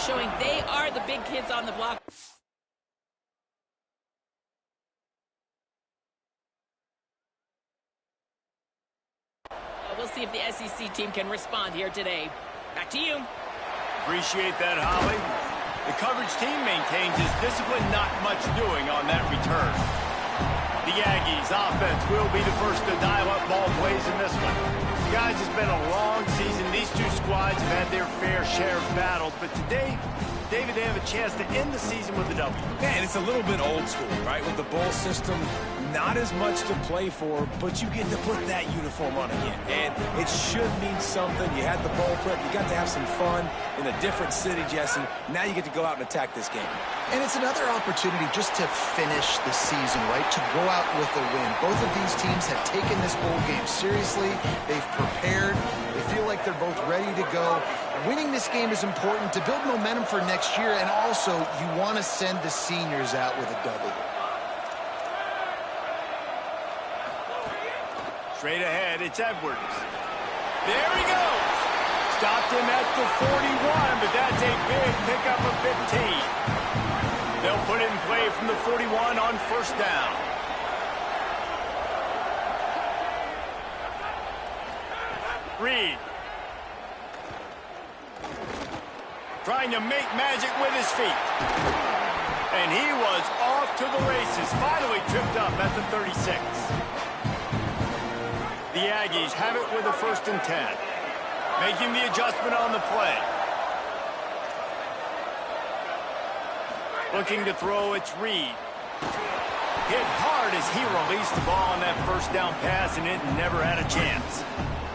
showing they are the big kids on the block. We'll see if the SEC team can respond here today. Back to you. Appreciate that, Holly. The coverage team maintains his discipline, not much doing on that return. The Aggies offense will be the first to dial up ball plays in this one. Guys, it's been a long season. These two squads have had their fair share of battles, but today, David, they have a chance to end the season with a W. Man, it's a little bit old school, right? With the bowl system, not as much to play for, but you get to put that uniform on again. And it should mean something. You had the bowl prep. You got to have some fun in a different city, Jesse. Now you get to go out and attack this game. And it's another opportunity just to finish the season, right? To go out with a win. Both of these teams have taken this bowl game seriously. They've prepared. They feel like they're both ready to go. Winning this game is important to build momentum for next year, and also you want to send the seniors out with a W. Straight ahead, it's Edwards. There he goes. Stopped him at the 41, but that's a big pickup of 15. They'll put it in play from the 41 on first down. Reed. Trying to make magic with his feet. And he was off to the races. Finally tripped up at the 36. The Aggies have it with a 1st and 10. Making the adjustment on the play. Looking to throw, it's Reed. Hit hard as he released the ball on that first down pass, and it never had a chance.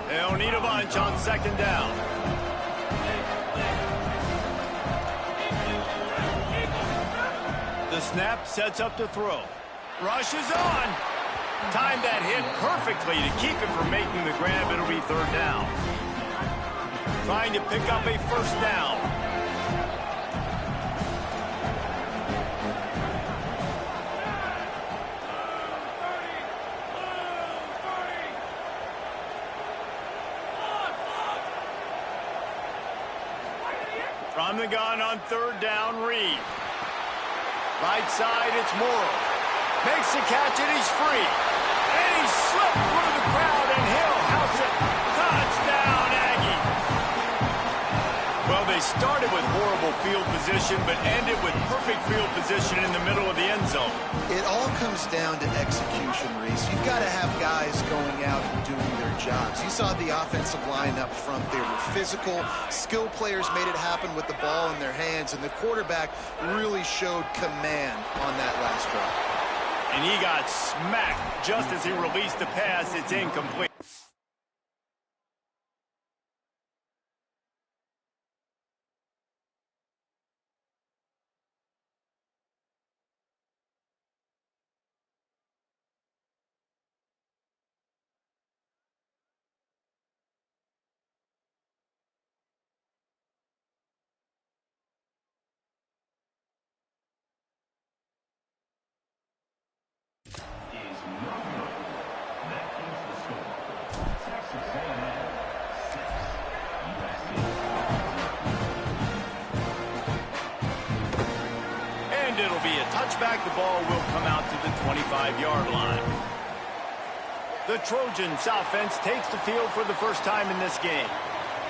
They'll need a bunch on 2nd down. The snap sets up to throw. Rushes on. Timed that hit perfectly to keep him from making the grab. It'll be 3rd down. Trying to pick up a 1st down. From the gun on 3rd down, Reed. Right side, it's Morrow. Makes the catch, and he's free. And he slipped through the crowd, and he'll house it. Touchdown, Aggie. Well, they started with horrible field position, but ended with perfect field position in the middle of the end zone. It all comes down to execution, Reese. You've got to have guys going out and doing their jobs. You saw the offensive line up front. They were physical. Skilled players made it happen with the ball in their hands, and the quarterback really showed command on that last drive. And he got smacked just as he released the pass. It's incomplete. It'll be a touchback. The ball will come out to the 25-yard line. The Trojans offense takes the field for the first time in this game.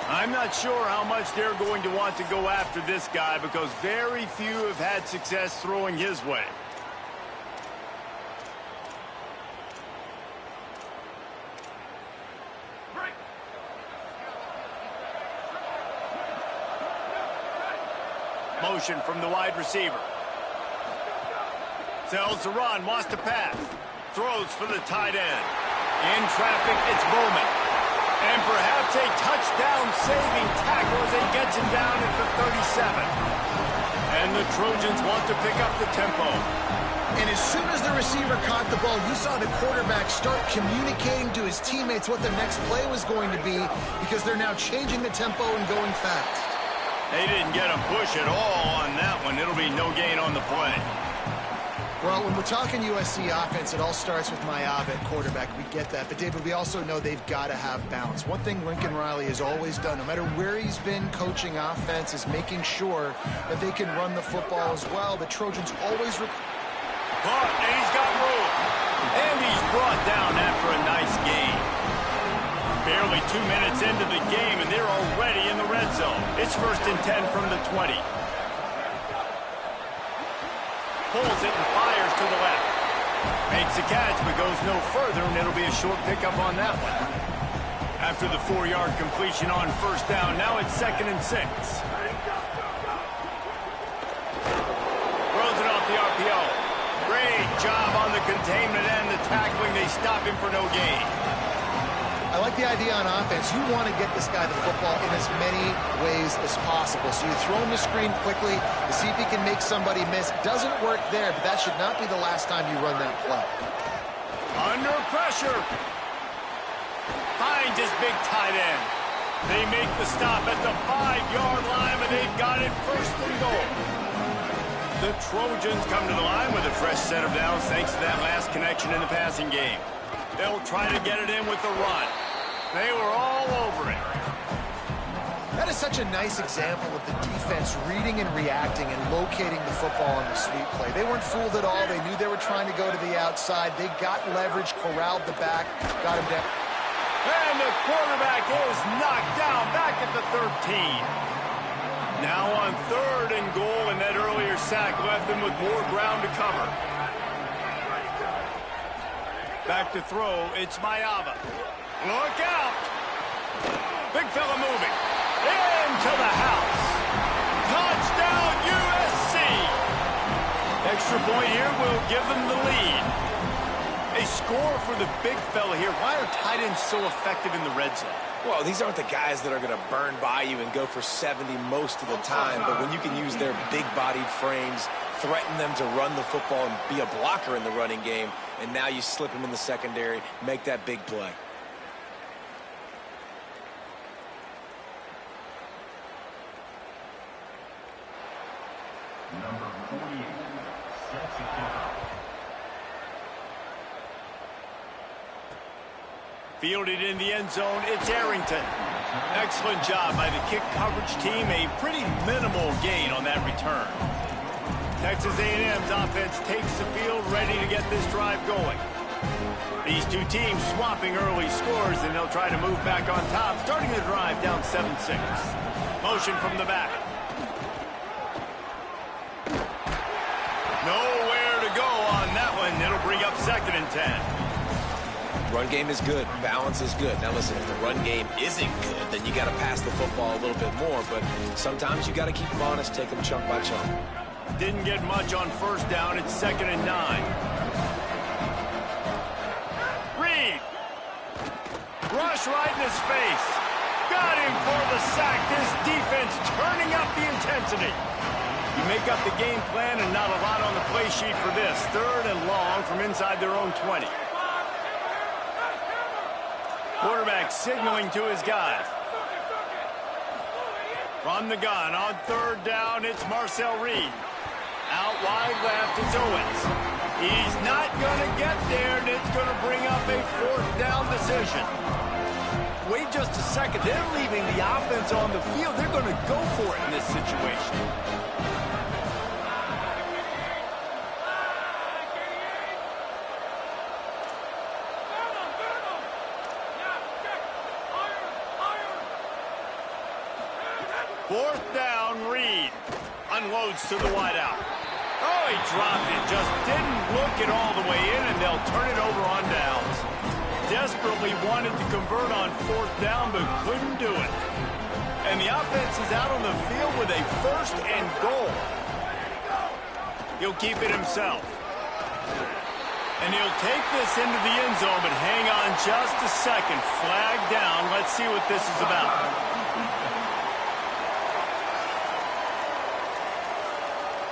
I'm not sure how much they're going to want to go after this guy because very few have had success throwing his way. Motion from the wide receiver. Sells the run, wants to pass. Throws for the tight end. In traffic, it's Bowman. And perhaps a touchdown-saving tackle as he gets him down at the 37. And the Trojans want to pick up the tempo. And as soon as the receiver caught the ball, you saw the quarterback start communicating to his teammates what the next play was going to be because they're now changing the tempo and going fast. They didn't get a push at all on that one. It'll be no gain on the play. Well, when we're talking USC offense, it all starts with Mayav at quarterback. We get that. But, David, we also know they've got to have balance. One thing Lincoln Riley has always done, no matter where he's been coaching offense, is making sure that they can run the football as well. The Trojans always... Caught, and he's got room. And he's brought down after a nice gain. Barely 2 minutes into the game, and they're already in the red zone. It's 1st and 10 from the 20. Pulls it and fires to the left. Makes a catch, but goes no further, and it'll be a short pickup on that one. After the 4-yard completion on 1st down, now it's 2nd and 6. Throws it off the RPO. Great job on the containment and the tackling. They stop him for no gain. I like the idea on offense. You want to get this guy the football in as many ways as possible. So you throw him the screen quickly to see if he can make somebody miss. Doesn't work there, but that should not be the last time you run that play. Under pressure. Finds his big tight end. They make the stop at the 5-yard line, and they've got it 1st and goal. The Trojans come to the line with a fresh set of downs thanks to that last connection in the passing game. They'll try to get it in with the run. They were all over it. That is such a nice example of the defense reading and reacting and locating the football on the sweep play. They weren't fooled at all. They knew they were trying to go to the outside. They got leverage, corralled the back, got him down. And the quarterback is knocked down back at the 13. Now on 3rd and goal, and that earlier sack left them with more ground to cover. Back to throw, it's Mayava. Look out! Big fella moving. Into the house. Touchdown, USC! Extra point here will give them the lead. A score for the big fella here. Why are tight ends so effective in the red zone? Well, these aren't the guys that are going to burn by you and go for 70 most of the time, but when you can use their big-bodied frames, threaten them to run the football and be a blocker in the running game, and now you slip them in the secondary, make that big play. Number 48, sets it down. Fielded in the end zone, it's Arrington. Excellent job by the kick coverage team. A pretty minimal gain on that return. Texas A&M's offense takes the field, ready to get this drive going. These two teams swapping early scores, and they'll try to move back on top, starting the drive down 7-6. Motion from the back. Nowhere to go on that one. It'll bring up 2nd and 10. Run game is good. Balance is good. Now, listen, if the run game isn't good, then you got to pass the football a little bit more. But sometimes you got to keep them honest, take them chunk by chunk. Didn't get much on 1st down. It's 2nd and 9. Reed. Rush right in his face. Got him for the sack. This defense turning up the intensity. You make up the game plan and not a lot on the play sheet for this. 3rd and long from inside their own 20. Quarterback signaling to his guys. From the gun on 3rd down, it's Marcel Reed. Out wide left, it's Owens. He's not going to get there, and it's going to bring up a 4th down decision. Wait just a second. They're leaving the offense on the field. They're going to go for it in this situation. Fourth down, Reed unloads to the wideout. Oh, he dropped it. Just didn't look it all the way in, and they'll turn it over on downs. Desperately wanted to convert on 4th down, but couldn't do it. And the offense is out on the field with a 1st and goal. He'll keep it himself. And he'll take this into the end zone, but hang on just a second. Flag down. Let's see what this is about.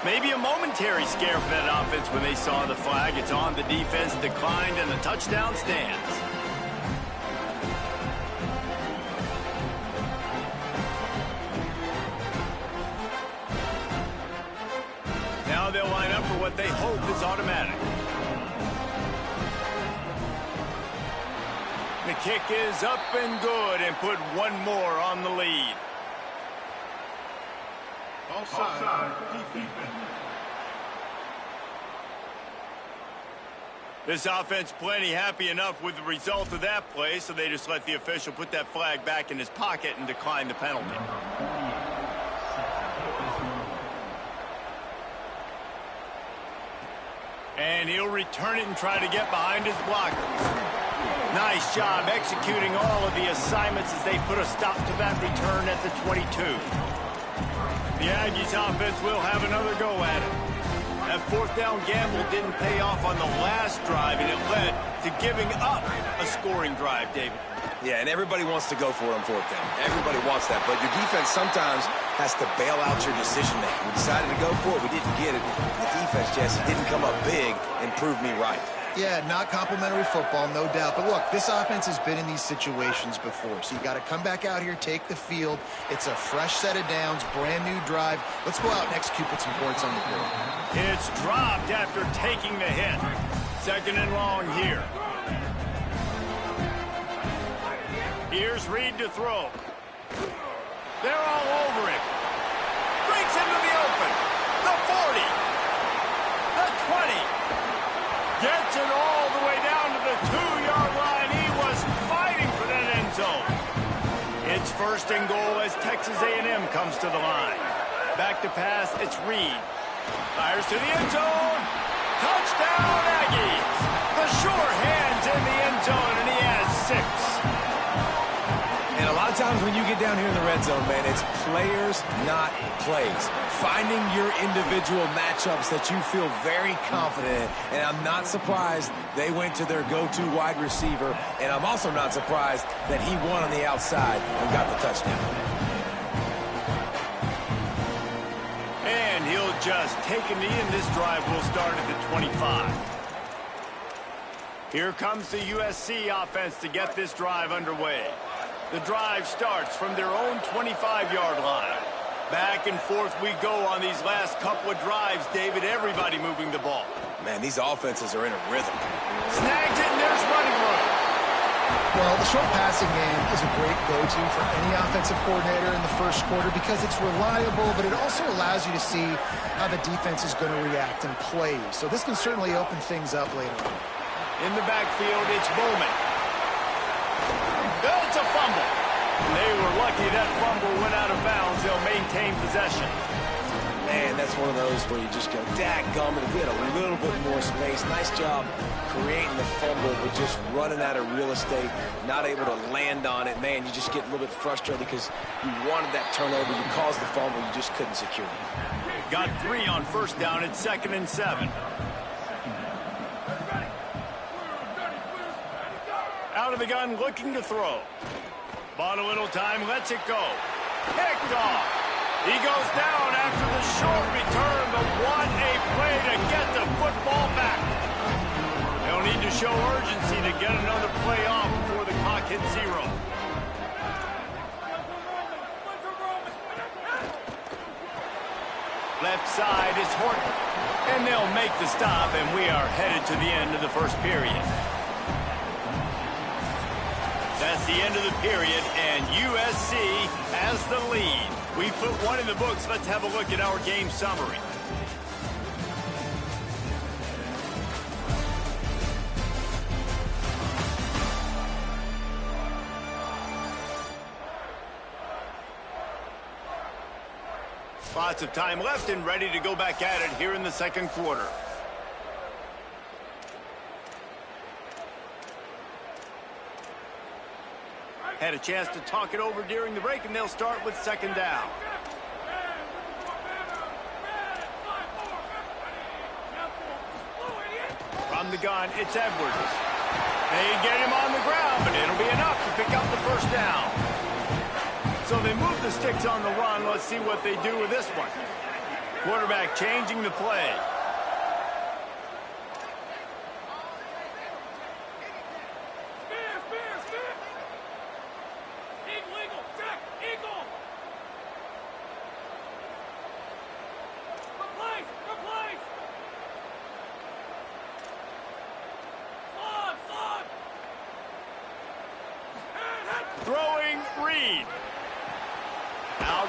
Maybe a momentary scare for that offense when they saw the flag. It's on, the defense declined, and the touchdown stands. Now they'll line up for what what they hope is automatic. The kick is up and good and put one more on the lead. Offside. Defense. This offense plenty happy enough with the result of that play, so they just let the official put that flag back in his pocket and decline the penalty. And he'll return it and try to get behind his blockers. Nice job executing all of the assignments as they put a stop to that return at the 22. The Aggies offense will have another go at it. That fourth down gamble didn't pay off on the last drive, and it led to giving up a scoring drive, David. Yeah, and everybody wants to go for it on fourth down. Everybody wants that, but your defense sometimes has to bail out your decision-making. We decided to go for it. We didn't get it. The defense, Jesse, didn't come up big and prove me right. Yeah, not complimentary football, no doubt. But look, this offense has been in these situations before. So you got to come back out here, take the field. It's a fresh set of downs, brand new drive. Let's go out and execute with some points on the board. It's dropped after taking the hit. Second and long here. Here's Reed to throw. They're all over him. Breaks into the open. The 40. The 20. Gets it all the way down to the 2-yard line. He was fighting for that end zone. It's first and goal as Texas A&M comes to the line. Back to pass, it's Reed. Fires to the end zone. Touchdown, Aggies. The sure hands in the end zone, and he has 6. And a lot of times when you get down here in the red zone, man, it's players, not plays. Finding your individual matchups that you feel very confident in. And I'm not surprised they went to their go-to wide receiver. And I'm also not surprised that he won on the outside and got the touchdown. And he'll just take a knee, and this drive will start at the 25. Here comes the USC offense to get this drive underway. The drive starts from their own 25-yard line. Back and forth we go on these last couple of drives, David. Everybody moving the ball. Man, these offenses are in a rhythm. Snags it, and there's running room. Well, the short passing game is a great go-to for any offensive coordinator in the first quarter because it's reliable, but it also allows you to see how the defense is going to react and play. So this can certainly open things up later on. In the backfield, it's Bowman. It's a fumble. They were lucky that fumble went out of bounds. They'll maintain possession. Man, that's one of those where you just go, dadgummit, if we had a little bit more space. Nice job creating the fumble, but just running out of real estate, not able to land on it. Man, you just get a little bit frustrated because you wanted that turnover. You caused the fumble. You just couldn't secure it. Got 3 on first down. It's 2nd and 7. Out of the gun, looking to throw. Bought a little time, lets it go. Picked off. He goes down after the short return, but what a play to get the football back. They'll need to show urgency to get another play off before the clock hits 0. Left side is Horton. And they'll make the stop, and we are headed to the end of the first period. That's the end of the period, and USC has the lead. We put 1 in the books. Let's have a look at our game summary. Lots of time left and ready to go back at it here in the second quarter. Had a chance to talk it over during the break, and they'll start with 2nd down. From the gun, it's Edwards. They get him on the ground, but it'll be enough to pick up the first down. So they move the sticks on the run. Let's see what they do with this one. Quarterback changing the play.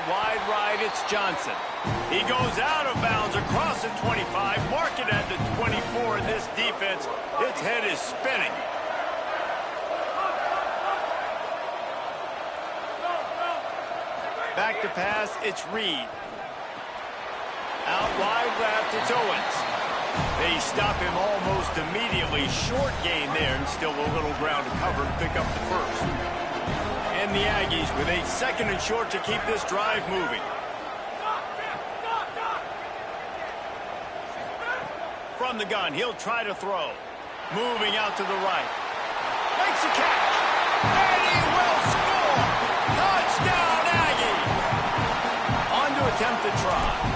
wide right, it's Johnson. He goes out of bounds across the 25, mark it at the 24, and this defense, its head is spinning. Back to pass, it's Reed. Out wide left, it's Owens. They stop him almost immediately. Short gain there, and still a little ground to cover and pick up the first. And the Aggies with a 2nd and short to keep this drive moving. From the gun, he'll try to throw. Moving out to the right. Makes a catch. And he will score. Touchdown, Aggie. On to attempt the try.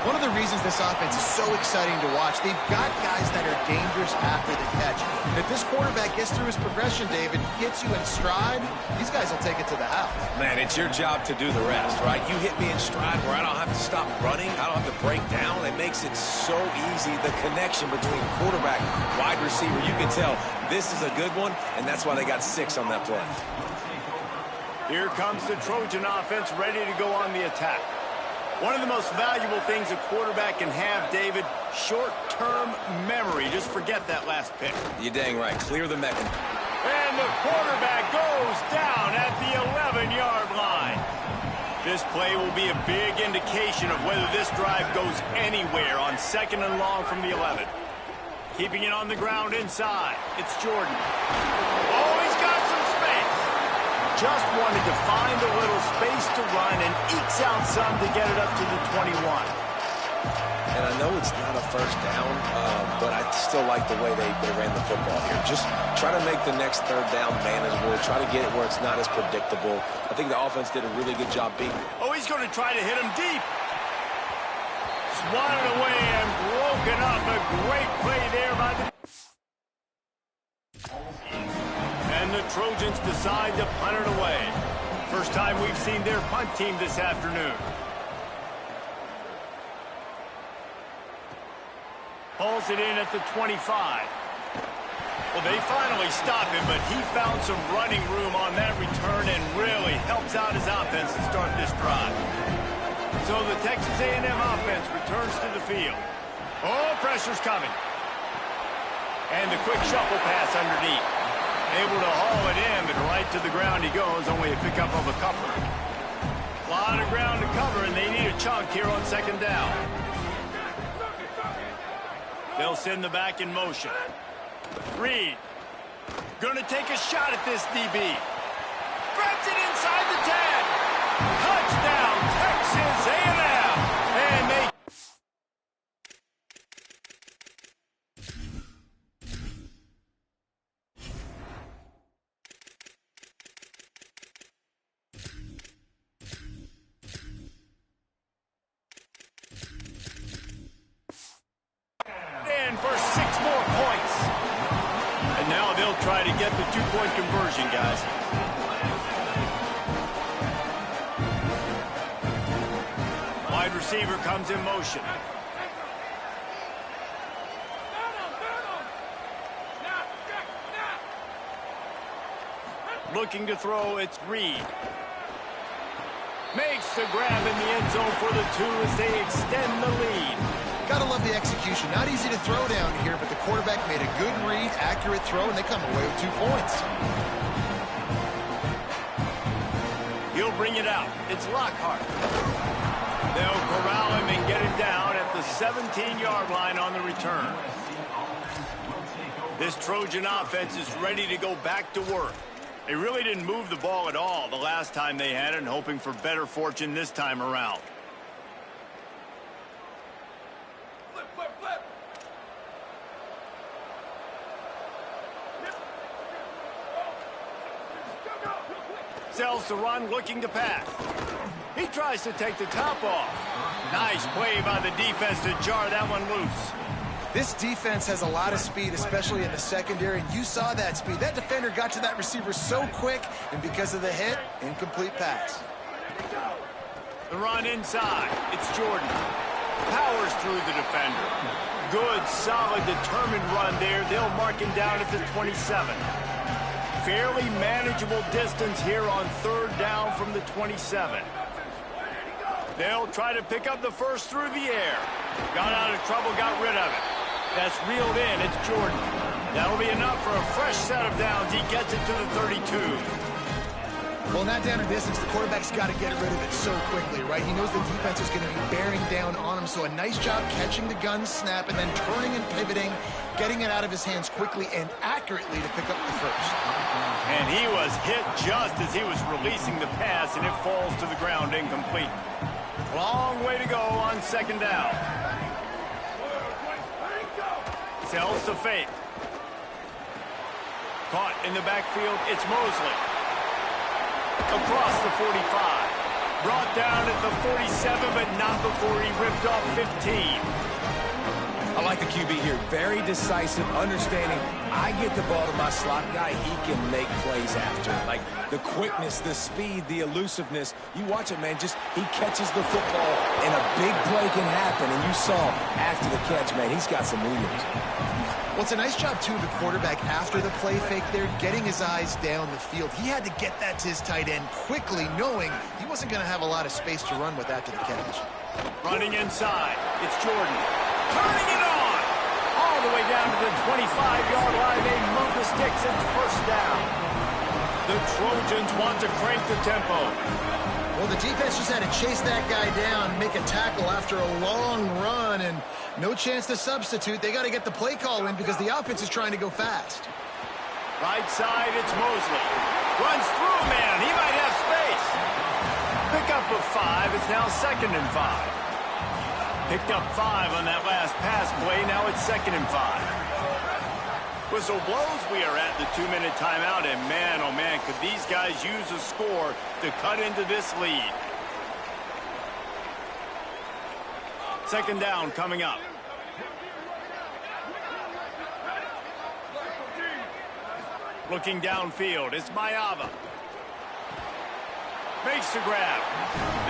One of the reasons this offense is so exciting to watch, they've got guys that are dangerous after the catch. And if this quarterback gets through his progression, David, gets you in stride, these guys will take it to the house. Man, it's your job to do the rest, right? You hit me in stride where I don't have to stop running. I don't have to break down. It makes it so easy. The connection between quarterback, wide receiver, you can tell this is a good one, and that's why they got 6 on that play. Here comes the Trojan offense ready to go on the attack. One of the most valuable things a quarterback can have, David, short-term memory. Just forget that last pick. You're dang right. Clear the mechanism. And the quarterback goes down at the 11-yard line. This play will be a big indication of whether this drive goes anywhere on 2nd and long from the 11. Keeping it on the ground inside. It's Jordan. Oh, he's got some space. Just wanted to find a little space to run and ekes out some to get it up to the 21. And I know it's not a first down, but I still like the way they ran the football here. Just try to make the next 3rd down manageable. Try to get it where it's not as predictable. I think the offense did a really good job beating. Oh, he's going to try to hit him deep. Swatted away and broken up. A great play there by the... And the Trojans decide to punt it away. First time we've seen their punt team this afternoon. Pulls it in at the 25. Well, they finally stop him, but he found some running room on that return and really helps out his offense to start this drive. So the Texas A&M offense returns to the field. Oh, pressure's coming. And the quick shuffle pass underneath. Able to haul it in, but right to the ground he goes, only a pickup of a couple. A lot of ground to cover, and they need a chunk here on 2nd down. They'll send the back in motion. Reed, gonna take a shot at this DB. Grabs it inside the 10. Touchdown, Texas A&M. And they... for 6 more points. And now they'll try to get the 2-point conversion, guys. Wide receiver comes in motion. Looking to throw, it's Reed. Makes the grab in the end zone for the 2 as they extend the lead. Gotta love the execution. Not easy to throw down here, but the quarterback made a good read, accurate throw, and they come away with 2 points. He'll bring it out. It's Lockhart. They'll corral him and get him down at the 17-yard line on the return. This Trojan offense is ready to go back to work. They really didn't move the ball at all the last time they had it, and hoping for better fortune this time around. Sells the run, looking to pass. He tries to take the top off. Nice play by the defense to jar that one loose. This defense has a lot of speed, especially in the secondary, and you saw that speed. That defender got to that receiver so quick, and because of the hit, incomplete pass. The run inside. It's Jordan. Powers through the defender. Good, solid, determined run there. They'll mark him down at the 27. Fairly manageable distance here on 3rd down from the 27. They'll try to pick up the first through the air. Got out of trouble, got rid of it. That's reeled in. It's Jordan. That'll be enough for a fresh set of downs. He gets it to the 32. Well, not down in distance. The quarterback's got to get rid of it so quickly, right? He knows the defense is going to be bearing down on him, so a nice job catching the gun snap and then turning and pivoting, getting it out of his hands quickly and accurately to pick up the first. And he was hit just as he was releasing the pass, and it falls to the ground incomplete. Long way to go on second down. Sells to fake. Caught in the backfield, it's Mosley. Across the 45. Brought down at the 47, but not before he ripped off 15. I like the QB here. Very decisive, understanding. I get the ball to my slot guy, he can make plays after. Like the quickness, the speed, the elusiveness. You watch it, man. Just he catches the football, and a big play can happen. And you saw after the catch, man, he's got some wheels. Well, it's a nice job, too, of the quarterback after the play fake there, getting his eyes down the field. He had to get that to his tight end quickly, knowing he wasn't going to have a lot of space to run with after the catch. Running inside, it's Jordan. Turning it on! All the way down to the 25-yard line. They move the sticks. It's first down. The Trojans want to crank the tempo. Well, the defense just had to chase that guy down, make a tackle after a long run, and no chance to substitute. They got to get the play call in because the offense is trying to go fast. Right side, it's Mosley. Runs through a man. He might have space. Pick up of 5. It's now 2nd and 5. Picked up 5 on that last pass play. Now it's 2nd and 5. Whistle blows. We are at the 2-minute timeout. And man, oh man, could these guys use a score to cut into this lead. Second down coming up. Looking downfield, it's Mayava. Makes the grab.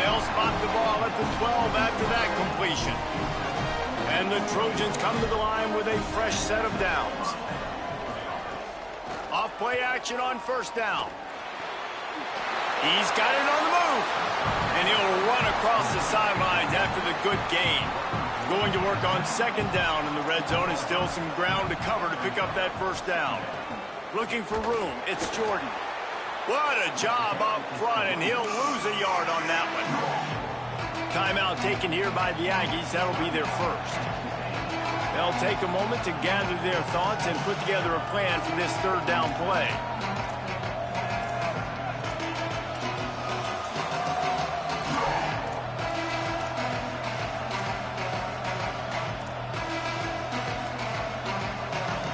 They'll spot the ball at the 12 after that completion. And the Trojans come to the line with a fresh set of downs. Off play action on first down. He's got it on the move. And he'll run across the sidelines after the good gain. Going to work on second down in the red zone, and still some ground to cover to pick up that first down. Looking for room, it's Jordan. What a job up front, and he'll lose a yard on that one. Timeout taken here by the Aggies. That'll be their first. They'll take a moment to gather their thoughts and put together a plan for this third down play.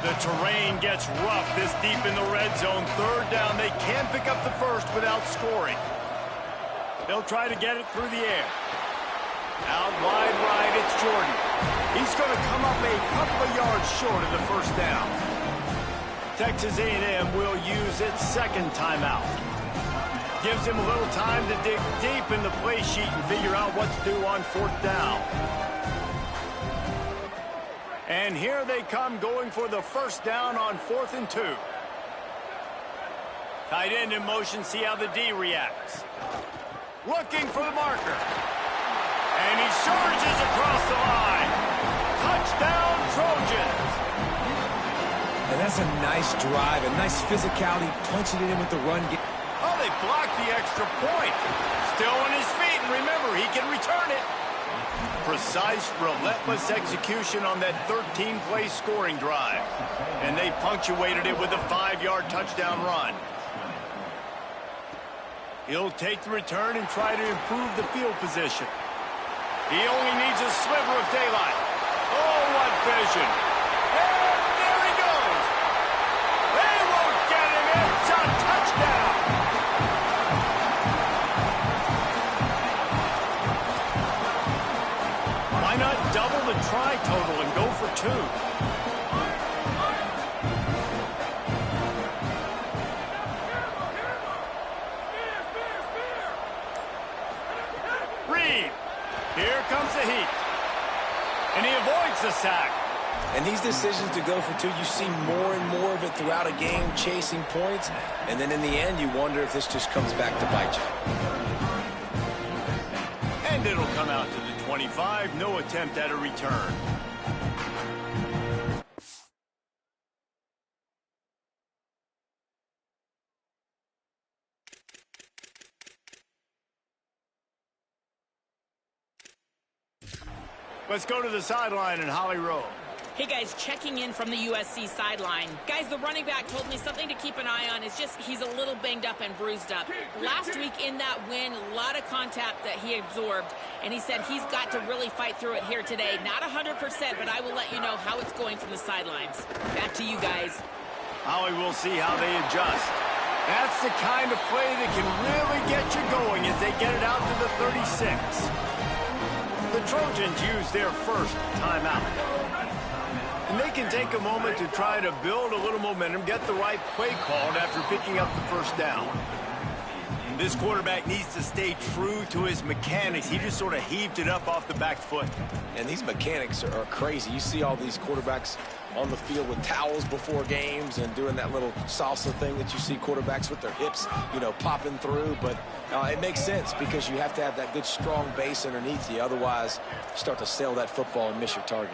The terrain gets rough this deep in the red zone. Third down, they can't pick up the first without scoring. They'll try to get it through the air. Out wide right, it's Jordan. He's going to come up a couple of yards short of the first down. Texas A&M will use its second timeout. Gives him a little time to dig deep in the play sheet and figure out what to do on fourth down. And here they come, going for the first down on 4th and 2. Tight end in motion, see how the D reacts. Looking for the marker. And he surges across the line. Touchdown, Trojans. And that's a nice drive, a nice physicality, punching it in with the run. Oh, they blocked the extra point. Still on his feet, and remember, he can return it. Precise, relentless execution on that 13-play scoring drive. And they punctuated it with a 5-yard touchdown run. He'll take the return and try to improve the field position. He only needs a sliver of daylight. Oh, what vision. And there he goes. They won't get him. It's a touchdown. Why not double the try total and go for 2? Reed. Here comes the heat. And he avoids the sack. And these decisions to go for 2, you see more and more of it throughout a game, chasing points. And then in the end, you wonder if this just comes back to bite you. And it'll come out to the 25. No attempt at a return. Let's go to the sideline in Holly Rowe. Hey guys, checking in from the USC sideline. Guys, the running back told me something to keep an eye on is just he's a little banged up and bruised up. Last week in that win, a lot of contact that he absorbed, and he said he's got to really fight through it here today. Not 100%, but I will let you know how it's going from the sidelines. Back to you guys. Holly will see how they adjust. That's the kind of play that can really get you going as they get it out to the 36. The Trojans use their first timeout. And they can take a moment to try to build a little momentum, get the right play called after picking up the first down. And this quarterback needs to stay true to his mechanics. He just sort of heaved it up off the back foot. And these mechanics are crazy. You see all these quarterbacks on the field with towels before games and doing that little salsa thing that you see quarterbacks with their hips, you know, popping through. But it makes sense because you have to have that good, strong base underneath you. Otherwise, you start to sail that football and miss your target.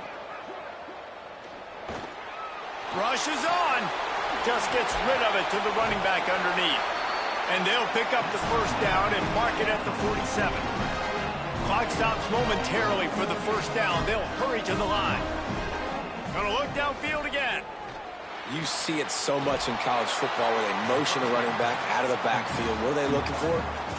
Rushes on. Just gets rid of it to the running back underneath. And they'll pick up the first down and mark it at the 47. Clock stops momentarily for the first down. They'll hurry to the line. Gonna look downfield again. You see it so much in college football where they motion a running back out of the backfield. What are they looking for?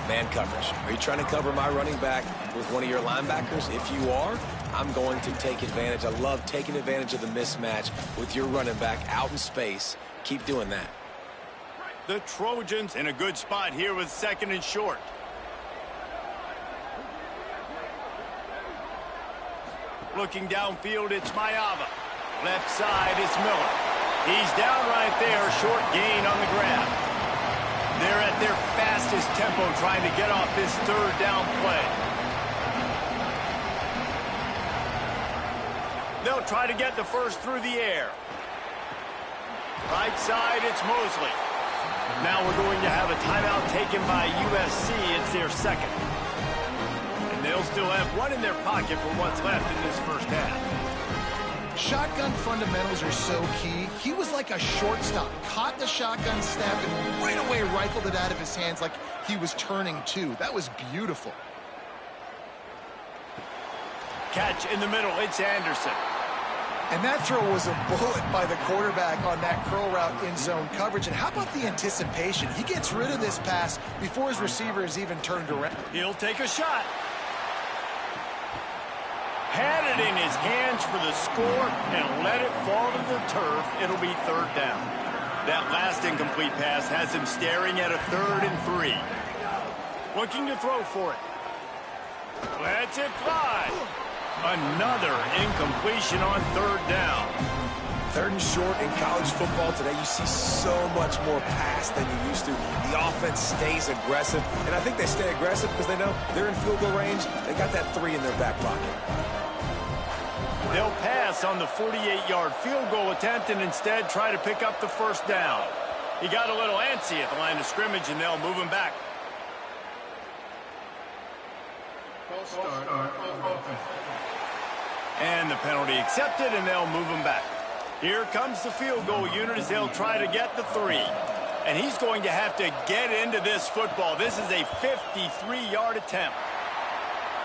Man coverage. Are you trying to cover my running back with one of your linebackers? If you are, I'm going to take advantage. I love taking advantage of the mismatch with your running back out in space. Keep doing that. The Trojans in a good spot here with second and short. Looking downfield, it's Mayava. Left side, it's Miller. He's down right there, short gain on the grab. They're at their fastest tempo trying to get off this third down play. They'll try to get the first through the air. Right side, it's Mosley. Now we're going to have a timeout taken by USC. It's their second. And they'll still have one in their pocket for what's left in this first half. Shotgun fundamentals are so key. He was like a shortstop. Caught the shotgun snap and right away rifled it out of his hands like he was turning two. That was beautiful. Catch in the middle. It's Anderson. And that throw was a bullet by the quarterback on that curl route in zone coverage. And how about the anticipation? He gets rid of this pass before his receiver is even turned around. He'll take a shot. Had it in his hands for the score and let it fall to the turf. It'll be third down. That last incomplete pass has him staring at a 3rd and 3. Looking to throw for it. Lets it fly. Another incompletion on third down. 3rd and short in college football today. You see so much more pass than you used to. The offense stays aggressive, and I think they stay aggressive because they know they're in field goal range. They got that 3 in their back pocket. They'll pass on the 48-yard field goal attempt and instead try to pick up the first down. He got a little antsy at the line of scrimmage, and they'll move him back. False start on offense. And the penalty accepted, and they'll move him back. Here comes the field goal unit as they'll try to get the 3. And he's going to have to get into this football. This is a 53-yard attempt.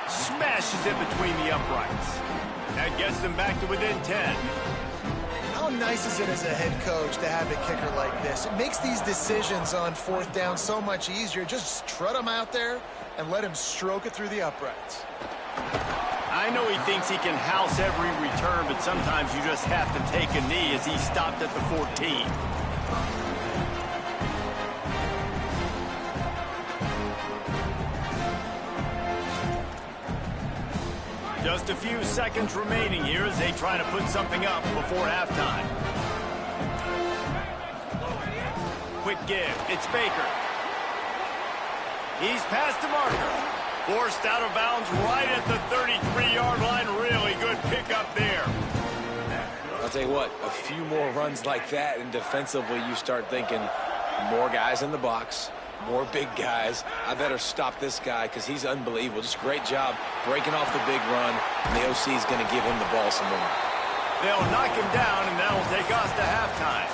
Smashes it between the uprights. That gets them back to within 10. How nice is it as a head coach to have a kicker like this? It makes these decisions on 4th down so much easier. Just trot him out there and let him stroke it through the uprights. I know he thinks he can house every return, but sometimes you just have to take a knee as he stopped at the 14. Just a few seconds remaining here as they try to put something up before halftime. Quick give. It's Baker. He's past the marker. Forced out of bounds right at the 33-yard line. Really good pickup there. I'll tell you what, a few more runs like that, and defensively you start thinking more guys in the box, More big guys. I better stop this guy because he's unbelievable. Just great job breaking off the big run, and the OC is going to give him the ball some more. They'll knock him down, and that'll take us to halftime.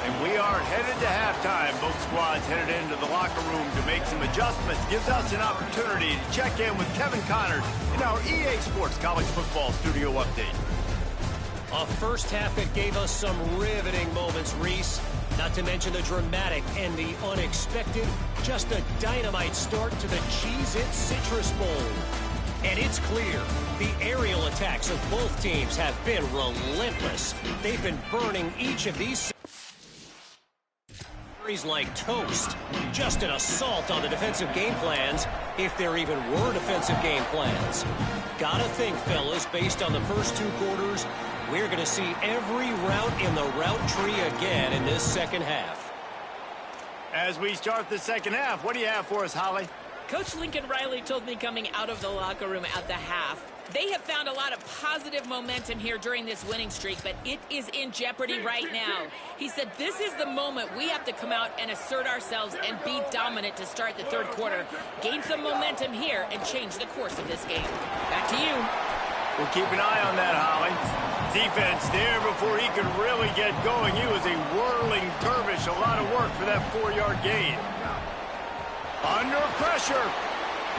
And we are headed to halftime. Both squads headed into the locker room to make some adjustments. Gives us an opportunity to check in with Kevin Connors in our EA Sports College Football Studio Update. A first half that gave us some riveting moments, Reese. Not to mention the dramatic and the unexpected. Just a dynamite start to the Cheez-It Citrus Bowl. And it's clear, the aerial attacks of both teams have been relentless. They've been burning each of these series like toast. Just an assault on the defensive game plans, if there even were defensive game plans. Gotta think, fellas, based on the first 2 quarters, we're going to see every route in the route tree again in this second half. As we start the second half, what do you have for us, Holly? Coach Lincoln Riley told me coming out of the locker room at the half, they have found a lot of positive momentum here during this winning streak, but it is in jeopardy right now. He said this is the moment we have to come out and assert ourselves and be dominant to start the third quarter, gain some momentum here, and change the course of this game. Back to you. We'll keep an eye on that, Holly. Defense there before he could really get going. He was a whirling dervish. A lot of work for that 4-yard gain. Under pressure.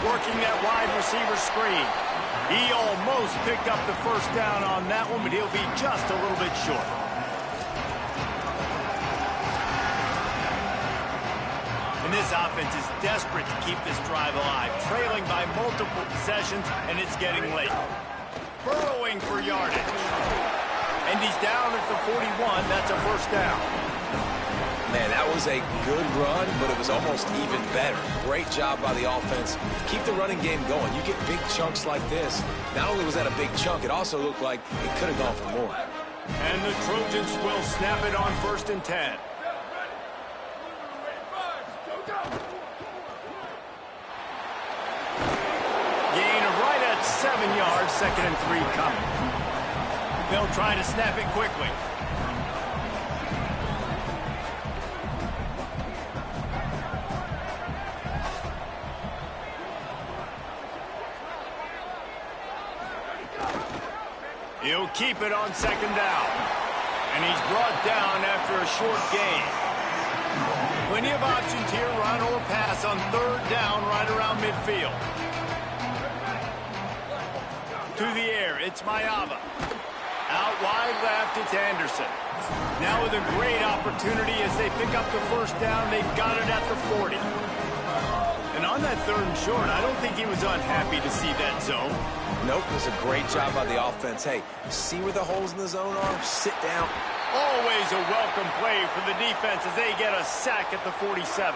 Working that wide receiver screen. He almost picked up the first down on that one, but he'll be just a little bit short. And this offense is desperate to keep this drive alive. Trailing by multiple possessions, and it's getting late. Burrowing for yardage. And he's down at the 41. That's a first down. Man, that was a good run, but it was almost even better. Great job by the offense. Keep the running game going. You get big chunks like this. Not only was that a big chunk, it also looked like it could have gone for more. And the Trojans will snap it on 1st and 10. Gain of right at 7 yards, 2nd and 3 coming. They'll try to snap it quickly. He'll keep it on 2nd down. And he's brought down after a short gain. Plenty of options here, run or pass on 3rd down right around midfield. To the air, it's Mayava. Out wide left, it's Anderson. Now with a great opportunity as they pick up the first down, they've got it at the 40. And on that 3rd and short, I don't think he was unhappy to see that zone. Nope, it was a great job by the offense. Hey, see where the holes in the zone are? Sit down. Always a welcome play for the defense as they get a sack at the 47.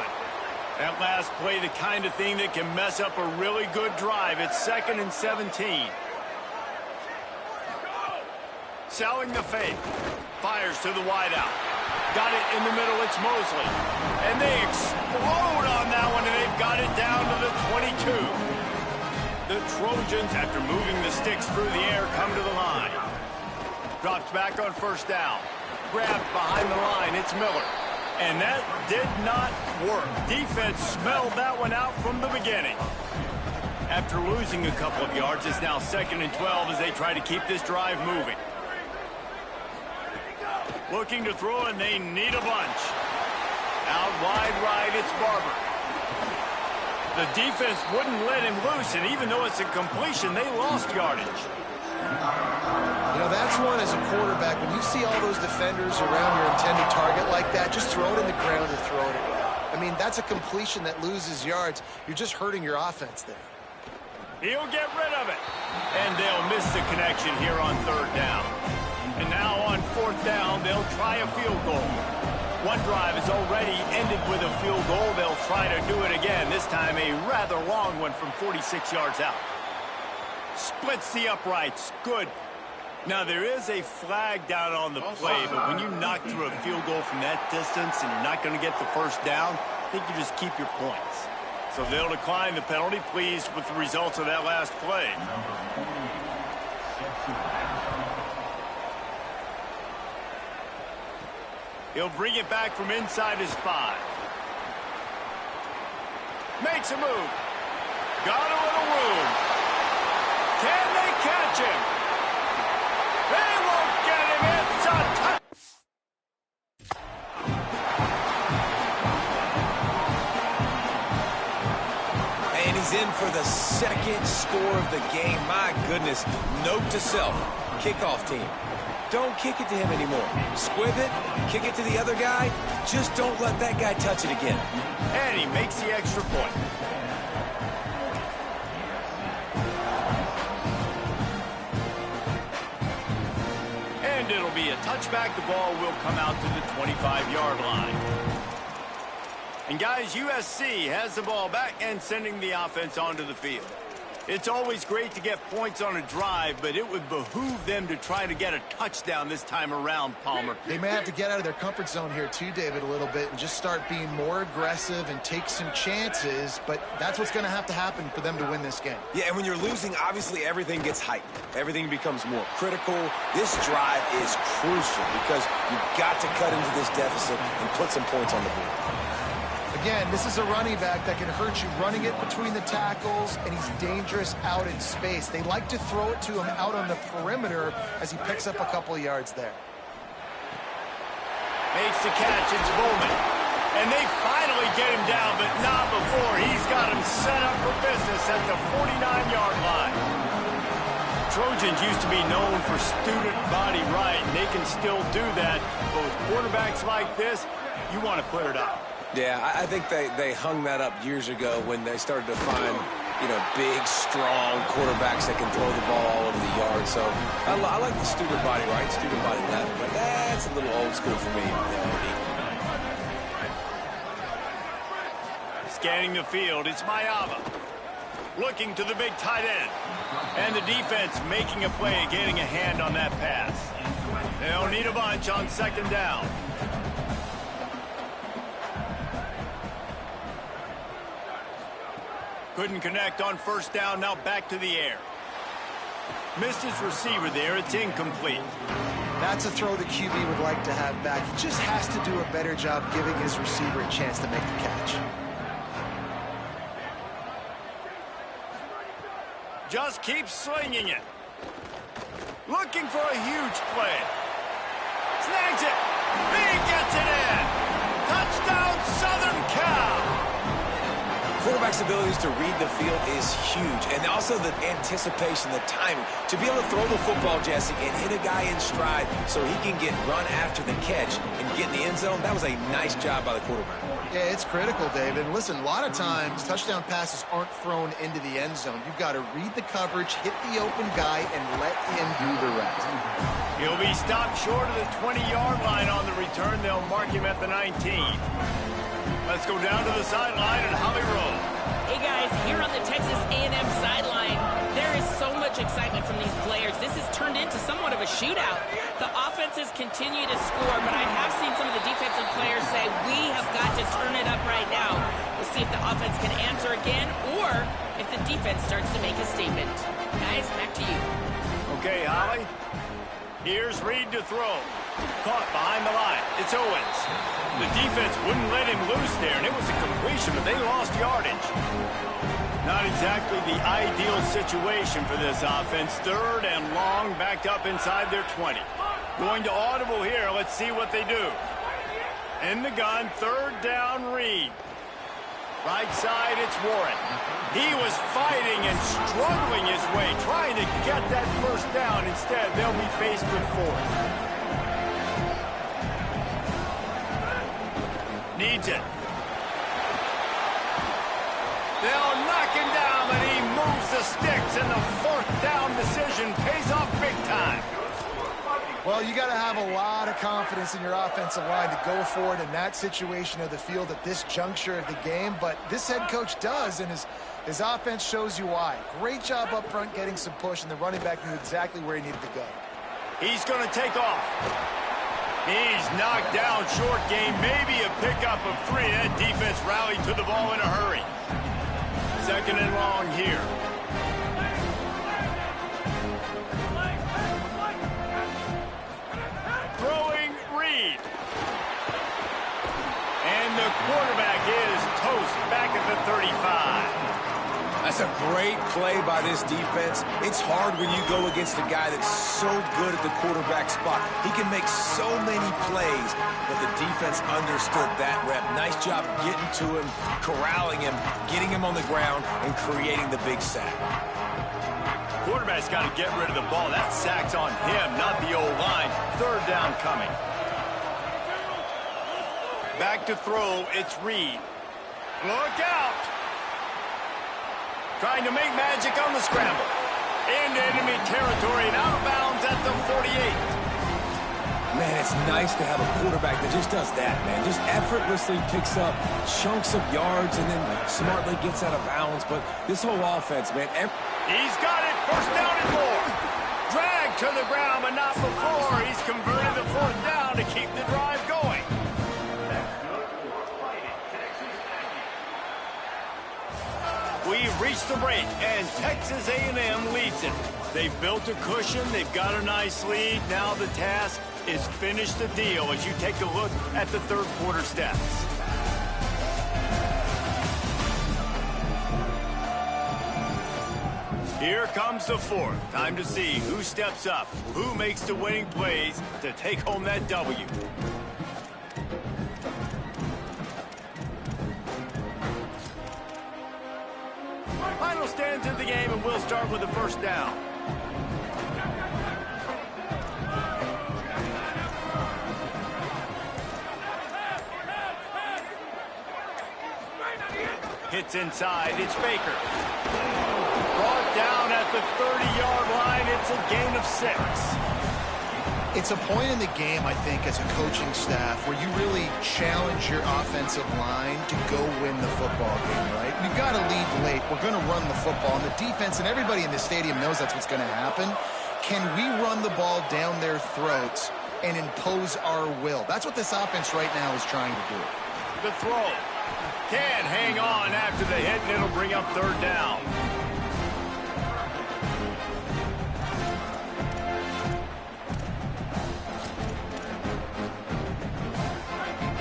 That last play, the kind of thing that can mess up a really good drive. It's 2nd and 17. Selling the fake. Fires to the wideout. Got it in the middle, it's Mosley. And they explode on that one, and they've got it down to the 22. The Trojans, after moving the sticks through the air, come to the line. Drops back on 1st down. Grabbed behind the line, it's Miller. And that did not work. Defense smelled that one out from the beginning. After losing a couple of yards, it's now 2nd and 12 as they try to keep this drive moving. Looking to throw, and they need a bunch. Out wide right, it's Barber. The defense wouldn't let him loose, and even though it's a completion, they lost yardage. You know, that's one as a quarterback. When you see all those defenders around your intended target like that, just throw it in the ground or throw it away. I mean, that's a completion that loses yards. You're just hurting your offense there. He'll get rid of it. And they'll miss the connection here on 3rd down. And now on 4th down, they'll try a field goal. One drive has already ended with a field goal. They'll try to do it again, this time a rather long one from 46 yards out. Splits the uprights. Good. Now, there is a flag down on the play, but when you knock through a field goal from that distance and you're not going to get the 1st down, I think you just keep your points. So they'll decline the penalty, pleased with the results of that last play. He'll bring it back from inside his 5. Makes a move. Got a little room. Can they catch him? They won't get him. It's a touchdown. And he's in for the second score of the game. My goodness. Note to self, kickoff team. Don't kick it to him anymore. Squib it, kick it to the other guy. Just don't let that guy touch it again. And he makes the extra point. And it'll be a touchback. The ball will come out to the 25-yard line. And guys, USC has the ball back and sending the offense onto the field. It's always great to get points on a drive, but it would behoove them to try to get a touchdown this time around, Palmer. They may have to get out of their comfort zone here too, David, a little bit and just start being more aggressive and take some chances, but that's what's going to have to happen for them to win this game. Yeah, and when you're losing, obviously everything gets heightened. Everything becomes more critical. This drive is crucial because you've got to cut into this deficit and put some points on the board. Again, this is a running back that can hurt you running it between the tackles, and he's dangerous out in space. They like to throw it to him out on the perimeter as he picks up a couple of yards there. Makes the catch. It's Bowman. And they finally get him down, but not before. He's got him set up for business at the 49-yard line. Trojans used to be known for student body right, and they can still do that. But with quarterbacks like this, you want to put it up. Yeah, I think they hung that up years ago when they started to find, big, strong quarterbacks that can throw the ball all over the yard. So I like the student body right, student body left, but that's a little old school for me. Scanning the field, it's Mayava. Looking to the big tight end. And the defense making a play, getting a hand on that pass. They'll need a bunch on second down. Couldn't connect on first down, now back to the air. Missed his receiver there, it's incomplete. That's a throw the QB would like to have back. He just has to do a better job giving his receiver a chance to make the catch. Just keeps slinging it. Looking for a huge play. Snags it. He gets it in. Touchdown, Southern Cal. Quarterback's abilities to read the field is huge, and also the anticipation, the timing. To be able to throw the football, Jesse, and hit a guy in stride so he can get run after the catch and get in the end zone, that was a nice job by the quarterback. Yeah, it's critical, David. And listen, a lot of times touchdown passes aren't thrown into the end zone. You've got to read the coverage, hit the open guy, and let him do the rest. He'll be stopped short of the 20-yard line on the return. They'll mark him at the 19. Let's go down to the sideline and Holly Rowe. Hey, guys, here on the Texas A&M sideline, there is so much excitement from these players. This has turned into somewhat of a shootout. The offenses continue to score, but I have seen some of the defensive players say, we have got to turn it up right now. We'll see if the offense can answer again or if the defense starts to make a statement. Guys, back to you. Okay, Holly. Here's Reed to throw. Caught behind the line. It's Owens. The defense wouldn't let him loose there, and it was a completion, but they lost yardage. Not exactly the ideal situation for this offense. Third and long, backed up inside their 20. Going to audible here. Let's see what they do. In the gun, third down, Reed. Right side, it's Warren. He was fighting and struggling his way, trying to get that first down. Instead, they'll be faced with fourth. Needs it. They'll knock him down, and he moves the sticks, and the fourth down decision pays off big time. Well, you got to have a lot of confidence in your offensive line to go forward in that situation of the field at this juncture of the game, but this head coach does, and his offense shows you why. Great job up front getting some push, and the running back knew exactly where he needed to go. He's going to take off. He's knocked down short game, maybe a pickup of 3. That defense rallied to the ball in a hurry. Second and long here. Throwing Reed. And the quarterback is toast back at the 35. That's a great play by this defense. It's hard when you go against a guy that's so good at the quarterback spot. He can make so many plays, but the defense understood that rep. Nice job getting to him, corralling him, getting him on the ground, and creating the big sack. Quarterback's got to get rid of the ball. That sack's on him, not the O-line. Third down coming. Back to throw, it's Reed. Look out! Trying to make magic on the scramble. Into enemy territory and out of bounds at the 48. Man, it's nice to have a quarterback that just does that, man. Just effortlessly picks up chunks of yards and then smartly gets out of bounds. But this whole offense, man. He's got it. First down and more. Drag to the ground, but not before. He's converted the fourth down to keep the drive going. We've reached the break, and Texas A&M leads it. They've built a cushion. They've got a nice lead. Now the task is finish the deal as you take a look at the third quarter stats. Here comes the fourth. Time to see who steps up, who makes the winning plays to take home that W. Final stands of the game, and we'll start with the first down. Hits inside, it's Baker. Brought down at the 30-yard line, it's a gain of 6. It's a point in the game, I think, as a coaching staff where you really challenge your offensive line to go win the football game, right? We've got to lead late. We're going to run the football. And the defense and everybody in the stadium knows that's what's going to happen. Can we run the ball down their throats and impose our will? That's what this offense right now is trying to do. The throw. Can't hang on after the hit, and it'll bring up third down.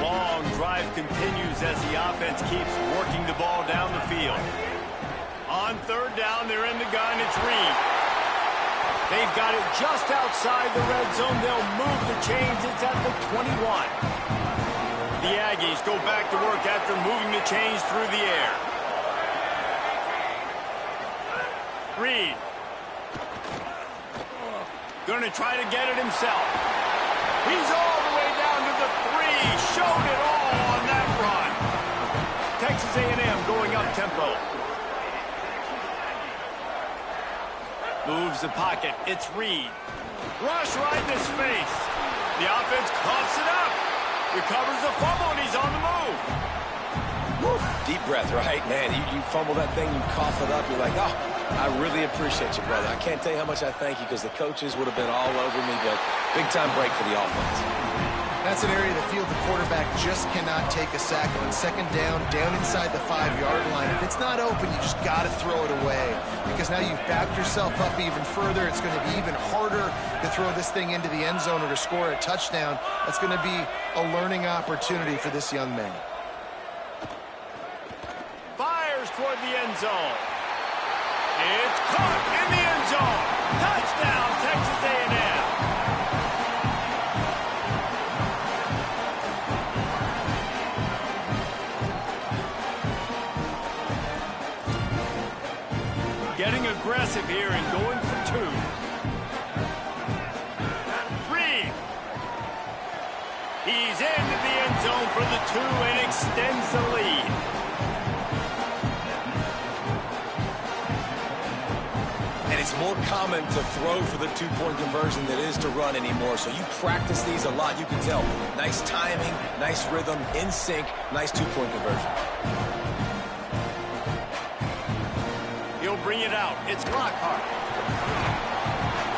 Long drive continues as the offense keeps working the ball down the field. On third down, they're in the gun. It's Reed. They've got it just outside the red zone. They'll move the chains. It's at the 21. The Aggies go back to work after moving the chains through the air. Reed. Going to try to get it himself. He's all the way down to the 3. Showed it all on that run. Texas A&M going up tempo. Moves the pocket. It's Reed. Rush right in his face. The offense coughs it up. Recovers the fumble, and he's on the move. Woo. Deep breath, right? Man, you fumble that thing, you cough it up. You're like, oh, I really appreciate you, brother. I can't tell you how much I thank you because the coaches would have been all over me, but big-time break for the offense. That's an area of the field the quarterback just cannot take a sack on. Second down inside the 5-yard line. If it's not open, you just got to throw it away because now you've backed yourself up even further. It's going to be even harder to throw this thing into the end zone or to score a touchdown. That's going to be a learning opportunity for this young man. Fires toward the end zone. It's caught in the end zone. Touchdown, Texas A&M. Getting aggressive here and going for 2. Reed. He's into the end zone for the 2 and extends the lead. And it's more common to throw for the 2-point conversion than it is to run anymore. So you practice these a lot. You can tell. Nice timing, nice rhythm, in sync, nice 2-point conversion. He'll bring it out. It's Lockhart.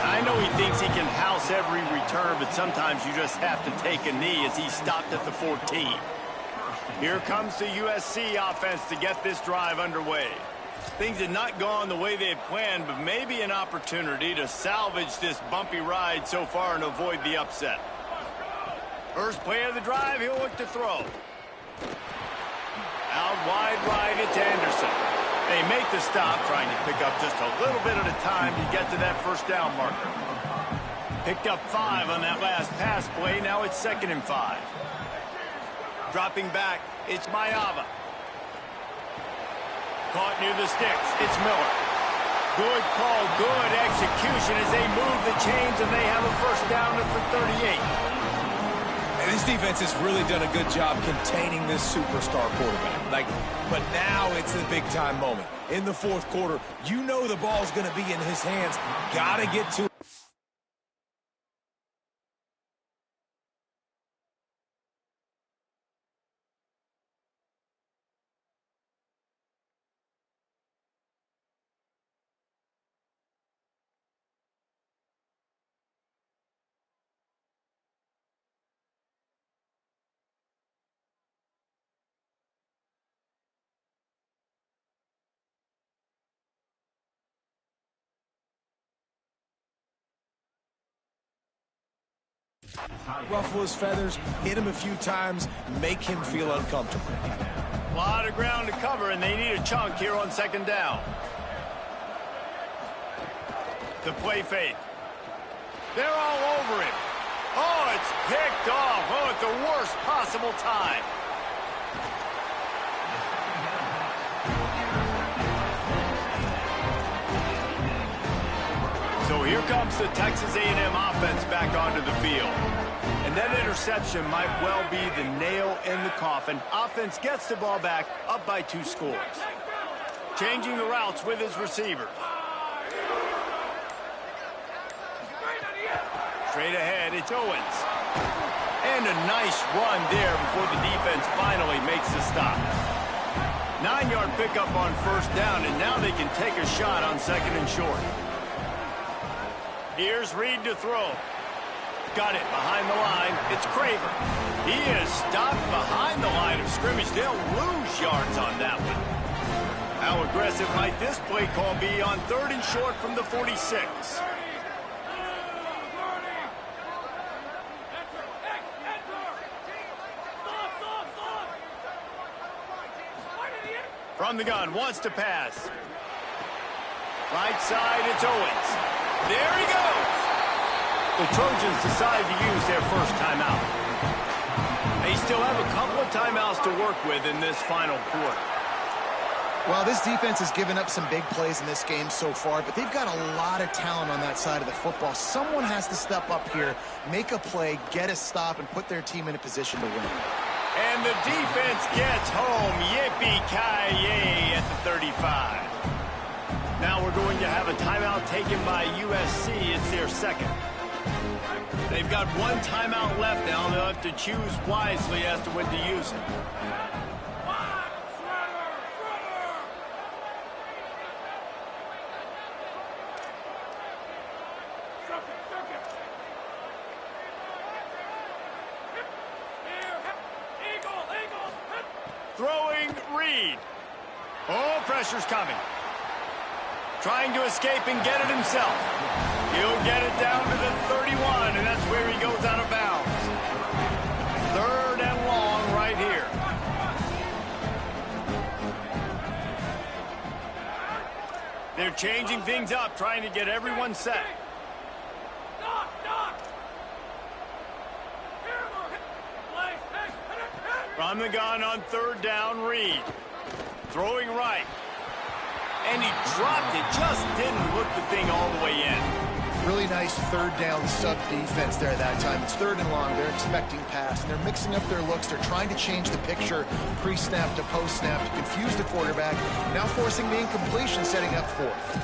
I know he thinks he can house every return, but sometimes you just have to take a knee as he stopped at the 14. Here comes the USC offense to get this drive underway. Things had not gone the way they had planned, but maybe an opportunity to salvage this bumpy ride so far and avoid the upset. First play of the drive, he'll look to throw. Out wide right. It's Anderson. They make the stop, trying to pick up just a little bit at a time to get to that first down marker. Picked up 5 on that last pass play. Now it's 2nd and 5. Dropping back, it's Mayava. Caught near the sticks. It's Miller. Good call, good execution as they move the chains, and they have a first down at the 38. And this defense has really done a good job containing this superstar quarterback. But now it's the big-time moment. In the fourth quarter, you know the ball's going to be in his hands. Got to get to it. Ruffle his feathers, hit him a few times, make him feel uncomfortable. A lot of ground to cover, and they need a chunk here on 2nd down. The play fake. They're all over it. Oh, it's picked off. Oh, at the worst possible time. So here comes the Texas A&M offense back onto the field. And that interception might well be the nail in the coffin. Offense gets the ball back, up by 2 scores. Changing the routes with his receivers. Straight ahead, it's Owens. And a nice run there before the defense finally makes the stop. 9-yard pickup on first down, and now they can take a shot on 2nd and short. Here's Reed to throw. Got it behind the line. It's Craver. He is stopped behind the line of scrimmage. They'll lose yards on that one. How aggressive might this play call be on 3rd and short from the 46? From the gun, wants to pass. Right side, it's Owens. There he goes. The Trojans decide to use their first timeout. They still have a couple of timeouts to work with in this final quarter. Well, this defense has given up some big plays in this game so far, but they've got a lot of talent on that side of the football. Someone has to step up here, make a play, get a stop, and put their team in a position to win. And the defense gets home. Yippee-ki-yay at the 35. Now we're going to have a timeout taken by USC. It's their 2nd. They've got 1 timeout left now. They'll have to choose wisely as to when to use it. Throwing Reed. Oh, pressure's coming. Trying to escape and get it himself. He'll get it down to the 31, and that's where he goes out of bounds. 3rd and long right here. They're changing things up, trying to get everyone set. From the gun on 3rd down, Reed. Throwing right. And he dropped it, just didn't look the thing all the way in. Really nice 3rd down sub defense there that time. It's 3rd and long. They're expecting pass, and they're mixing up their looks. They're trying to change the picture pre-snap to post-snap to confuse the quarterback, now forcing the incompletion, setting up 4th.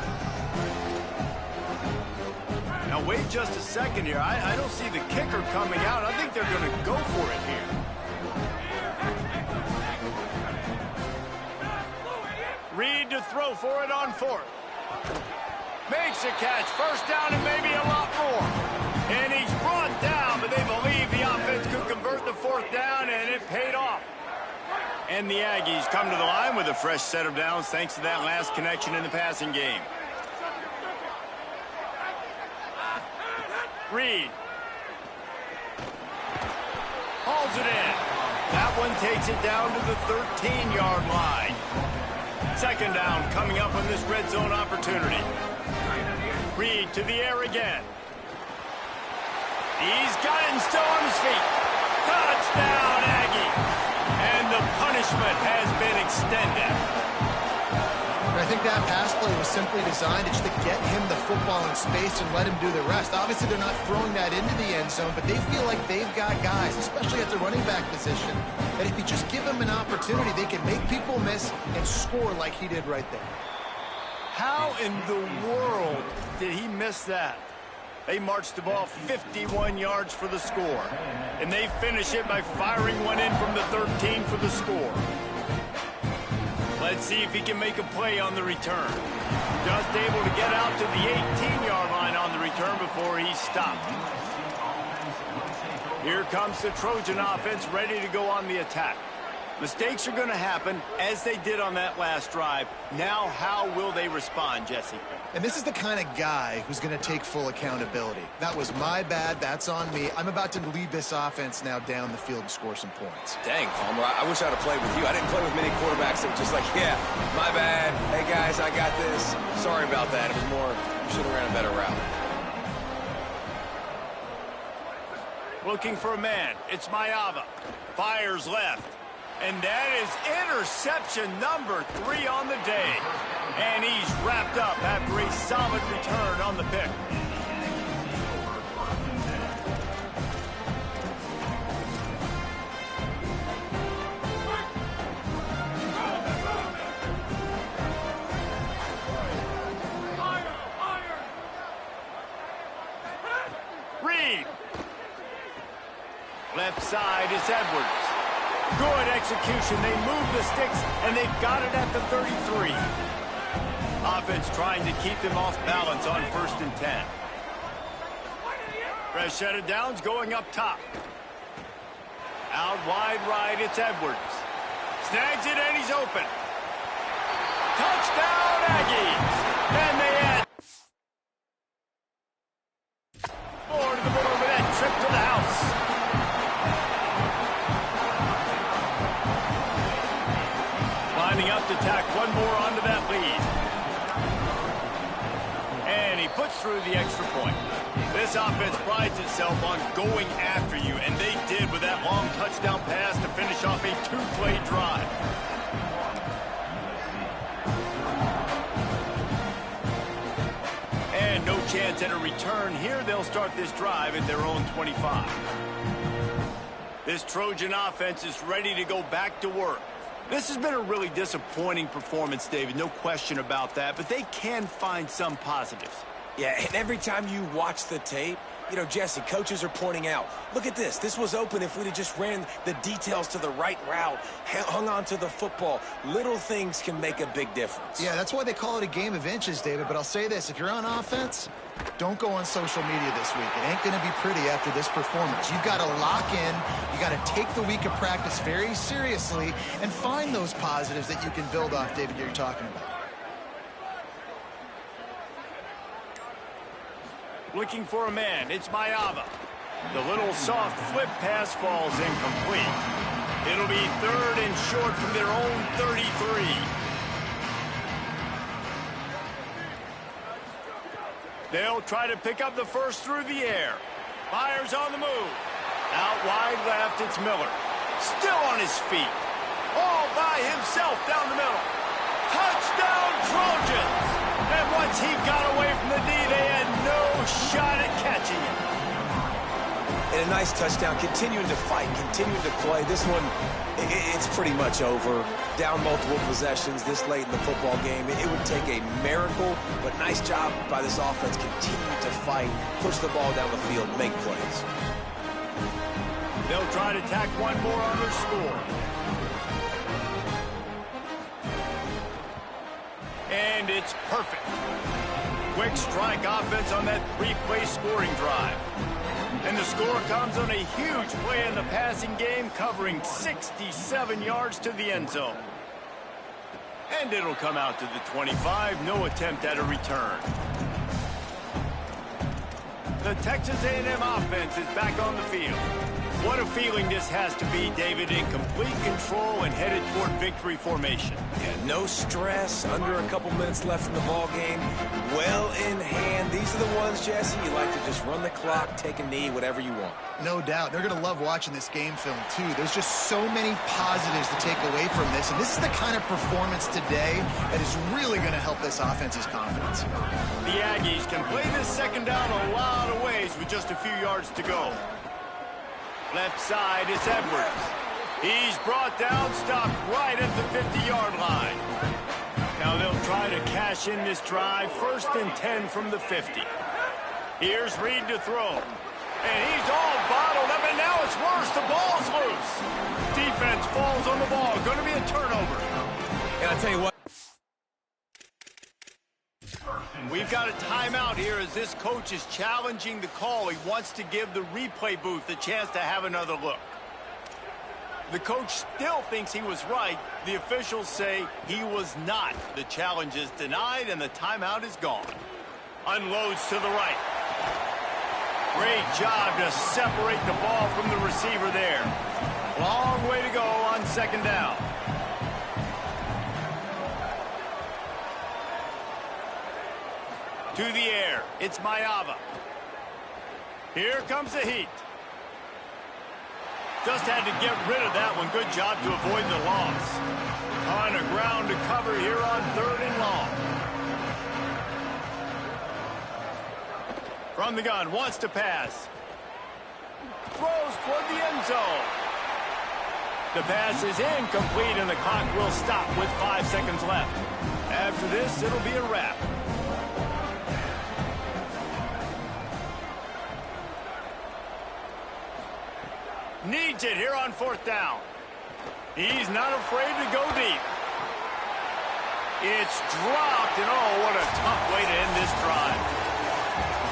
Now wait just a second here. I don't see the kicker coming out. I think they're going to go for it here. Reed to throw for it on 4th. Makes a catch. First down and maybe a lot more. And he's brought down, but they believe the offense could convert the 4th down, and it paid off. And the Aggies come to the line with a fresh set of downs thanks to that last connection in the passing game. Reed. Hauls it in. That that one takes it down to the 13-yard line. Second down coming up on this red zone opportunity. Reed to the air again. He's got it and still on his feet. Touchdown, Aggie. And the punishment has been extended. I think that pass play was simply designed just to get him the football in space and let him do the rest. Obviously, they're not throwing that into the end zone, but they feel like they've got guys, especially at the running back position, that if you just give them an opportunity, they can make people miss and score like he did right there. How in the world did he miss that? They marched the ball 51 yards for the score, and they finish it by firing one in from the 13 for the score. Let's see if he can make a play on the return. Just able to get out to the 18-yard line on the return before he's stopped. Here comes the Trojan offense ready to go on the attack. Mistakes are going to happen, as they did on that last drive. Now, how will they respond, Jesse? And this is the kind of guy who's going to take full accountability. That was my bad. That's on me. I'm about to lead this offense now down the field and score some points. Dang, Palmer, I wish I'd have played with you. I didn't play with many quarterbacks that were just like, yeah, my bad. Hey, guys, I got this. Sorry about that. It was more, you should have ran a better route. Looking for a man. It's Mayava. Fires left. And that is interception number 3 on the day. And he's wrapped up after a solid return on the pick. Reed. Left side is Edwards. Good execution. They move the sticks, and they've got it at the 33. Offense trying to keep them off balance on 1st and 10. Fresh set of downs going up top. Out wide right, it's Edwards. Snags it, and he's open. Touchdown, Aggies! And they add more to the middle of that trip to the house. Lining up to tack one more onto that lead. And he puts through the extra point. This offense prides itself on going after you, and they did with that long touchdown pass to finish off a 2-play drive. And no chance at a return here. They'll start this drive at their own 25. This Trojan offense is ready to go back to work. This has been a really disappointing performance, David, no question about that, but they can find some positives. Yeah, and every time you watch the tape, you know, Jesse, coaches are pointing out, look at this. This was open if we'd have just ran the details to the right route, hung on to the football. Little things can make a big difference. Yeah, that's why they call it a game of inches, David. But I'll say this, if you're on offense, don't go on social media this week. It ain't going to be pretty after this performance. You've got to lock in. You got to take the week of practice very seriously and find those positives that you can build off, David, you're talking about. Looking for a man, it's Mayava. The little soft flip pass falls incomplete. It'll be 3rd and short from their own 33. They'll try to pick up the first through the air. Fires on the move. Out wide left, it's Miller. Still on his feet. All by himself down the middle. Touchdown, Trojans! And once he got away from the D, they had no shot at catching him. And a nice touchdown, continuing to fight, continuing to play. This one, it's pretty much over. Down multiple possessions this late in the football game. It would take a miracle, but nice job by this offense. Continue to fight, push the ball down the field, make plays. They'll try to tack one more on their score. And it's perfect. Quick strike offense on that 3-play scoring drive. And the score comes on a huge play in the passing game, covering 67 yards to the end zone. And it'll come out to the 25, no attempt at a return. The Texas A&M offense is back on the field. What a feeling this has to be, David, in complete control and headed toward victory formation. Yeah, no stress, under a couple minutes left in the ball game, well in hand. These are the ones, Jesse, you like to just run the clock, take a knee, whatever you want. No doubt. They're going to love watching this game film, too. There's just so many positives to take away from this, and this is the kind of performance today that is really going to help this offense's confidence. The Aggies can play this second down a lot of ways with just a few yards to go. Left side, it's Edwards. He's brought down, stopped right at the 50-yard line. Now they'll try to cash in this drive, 1st and 10 from the 50. Here's Reed to throw. And he's all bottled up, and now it's worse. The ball's loose. Defense falls on the ball. Going to be a turnover. And I tell you what. We've got a timeout here as this coach is challenging the call. He wants to give the replay booth a chance to have another look. The coach still thinks he was right. The officials say he was not. The challenge is denied, and the timeout is gone. Unloads to the right. Great job to separate the ball from the receiver there. Long way to go on 2nd down. To the air, it's Mayava. Here comes the heat. Just had to get rid of that one. Good job to avoid the loss. On the ground to cover here on 3rd and long. From the gun, wants to pass. Throws toward the end zone. The pass is incomplete, and the clock will stop with 5 seconds left. After this, it'll be a wrap. Needs it here on 4th down. He's not afraid to go deep. It's dropped, and oh, what a tough way to end this drive.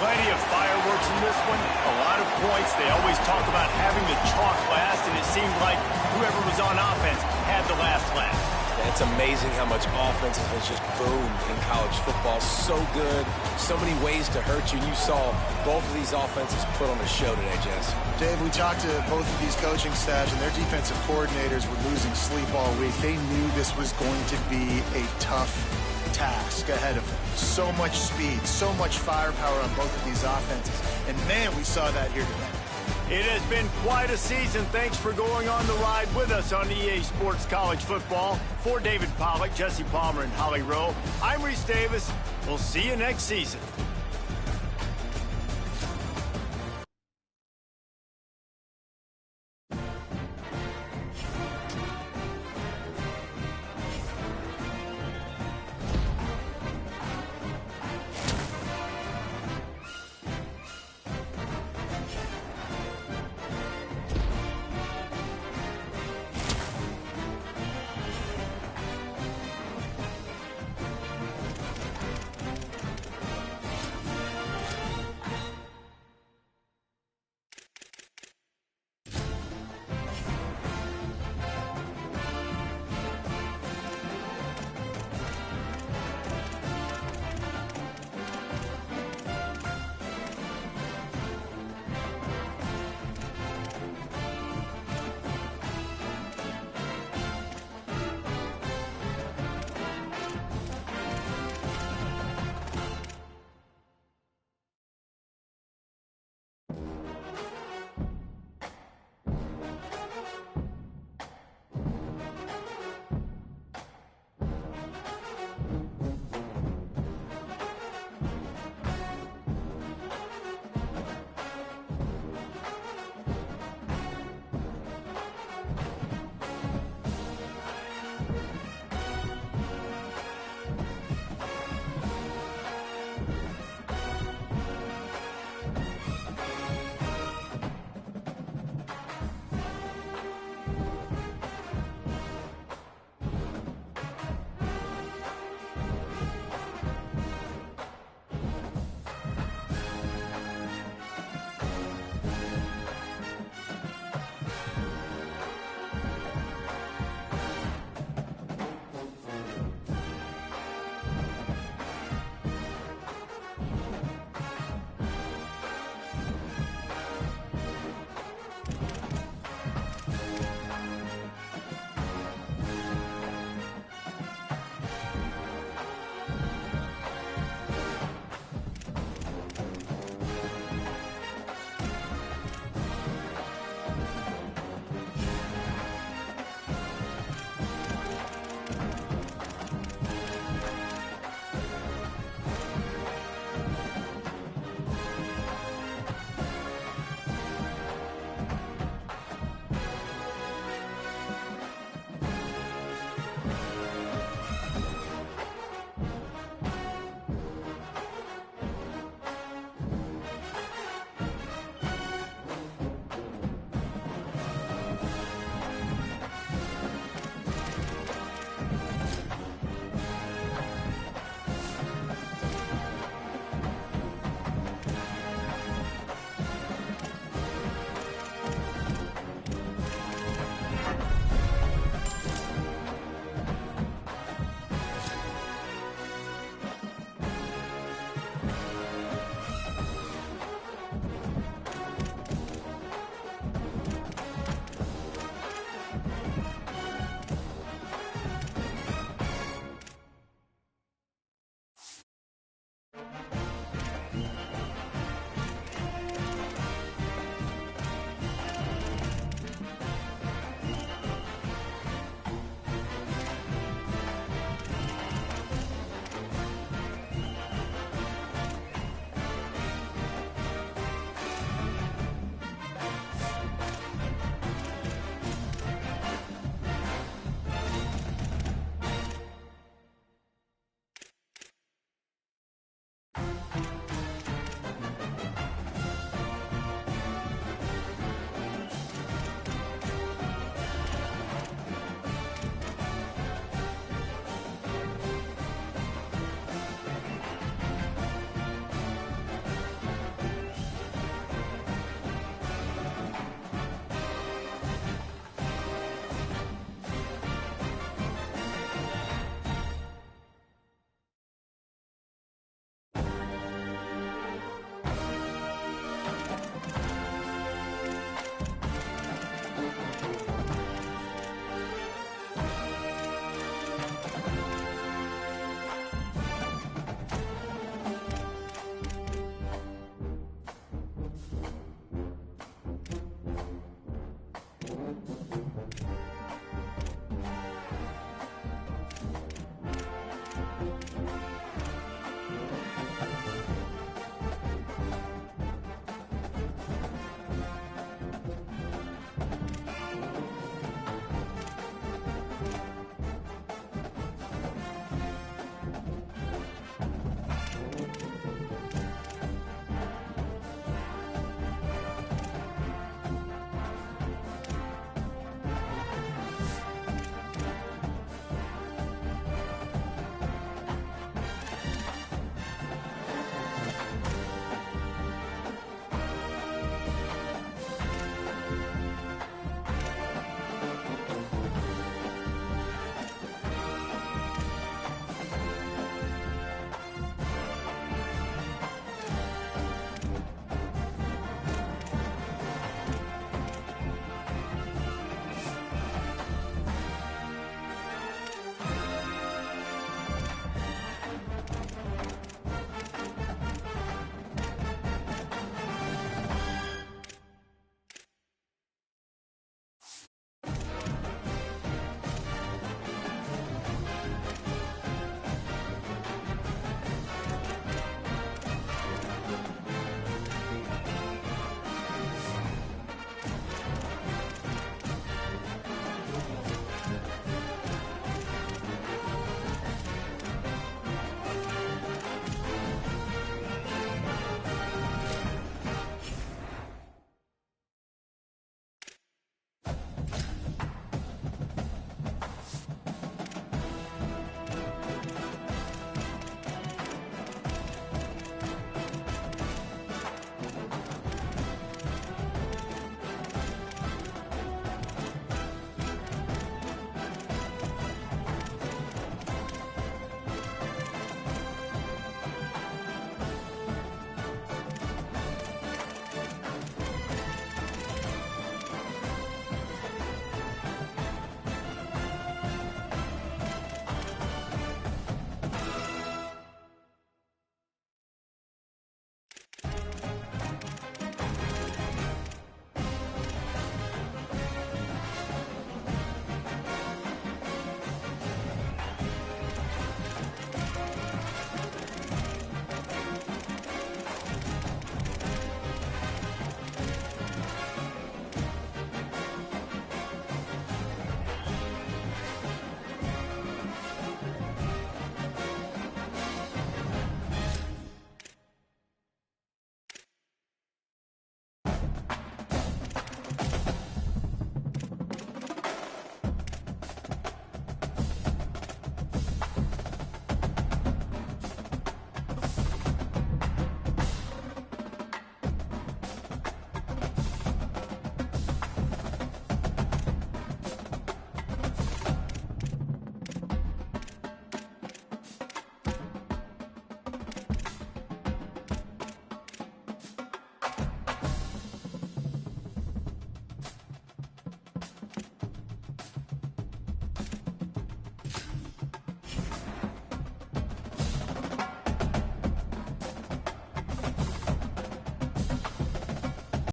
Plenty of fireworks in this one. A lot of points. They always talk about having the chalk last, and it seemed like whoever was on offense had the last laugh. It's amazing how much offense has just boomed in college football. So good, so many ways to hurt you. You saw both of these offenses put on a show today, Jess. Dave, we talked to both of these coaching staffs, and their defensive coordinators were losing sleep all week. They knew this was going to be a tough task ahead of them. So much speed, so much firepower on both of these offenses. And, man, we saw that here today. It has been quite a season. Thanks for going on the ride with us on EA Sports College Football. For David Pollack, Jesse Palmer, and Holly Rowe, I'm Reese Davis. We'll see you next season.